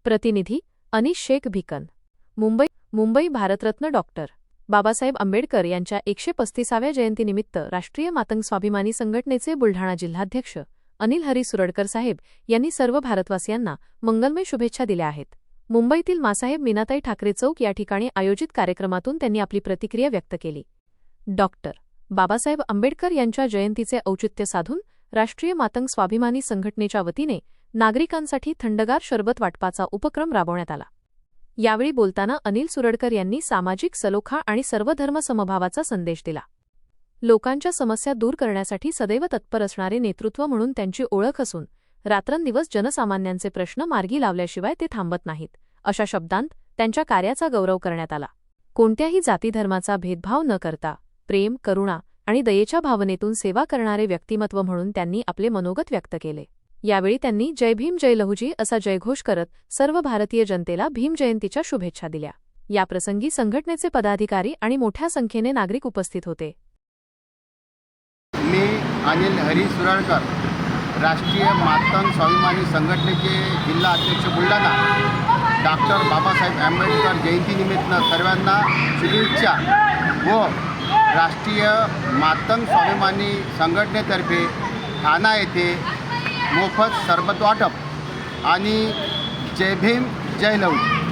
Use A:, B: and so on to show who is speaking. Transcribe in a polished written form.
A: प्रतिनिधी अनिश शेख भिकन। मुंबई भारतरत्न डॉक्टर बाबासाहेब आंबेडकर यांच्या 135व्या जयंतीनिमित्त राष्ट्रीय मातंग स्वाभिमानी संघटनेचे बुलढाणा जिल्हाध्यक्ष अनिल हरी सुरडकर साहेब यांनी सर्व भारतवासियांना मंगलमय शुभेच्छा दिल्या आहेत। मुंबईतील मासाहेब मीनाताई ठाकरे चौक या ठिकाणी आयोजित कार्यक्रमातून त्यांनी आपली प्रतिक्रिया व्यक्त केली। डॉक्टर बाबासाहेब आंबेडकर यांच्या जयंतीचे औचित्य साधून राष्ट्रीय मातंग स्वाभिमानी संघटनेच्या वतीने नागरिकांसाठी थंडगार शरबत वाटपाचा उपक्रम राबवण्यात आला। यावेळी बोलताना अनिल सुरडकर यांनी सामाजिक सलोखा आणि सर्वधर्म समभावाचा संदेश दिला। लोकांच्या समस्या दूर करण्यासाठी सदैव तत्पर असणारे नेतृत्व म्हणून त्यांची ओळख असून रात्रंदिवस जनसामान्यांचे प्रश्न मार्गी लावल्याशिवाय ते थांबत नाहीत, अशा शब्दांत त्यांच्या कार्याचा गौरव करण्यात आला। कोणत्याही जातीधर्माचा भेदभाव न करता प्रेम, करुणा आणि दयेच्या भावनेतून सेवा करणारे व्यक्तिमत्व म्हणून त्यांनी आपले मनोगत व्यक्त केले। यावेळी त्यांनी जय भीम जय लहुजी असा जयघोष करत सर्व भारतीय जनतेला भीम जयंतीच्या शुभेच्छा दिल्या। याप्रसंगी संघटनेचे पदाधिकारी आणि मोठ्या संख्येने नागरिक उपस्थित होते।
B: मी अनिल हरी सुरडकर, राष्ट्रीय मातंग स्वाभिमानी संघटनेचे जिल्हा अध्यक्ष बुलढाणा। डॉक्टर बाबासाहेब आंबेडकर जयंतीनिमित्त सर्वांना शुभेच्छा व राष्ट्रीय मातंग स्वाभिमानी संघटनेतर्फे ठाणा येथे मोफत सरबत वाटप आणि जय भीम जय लहुजी।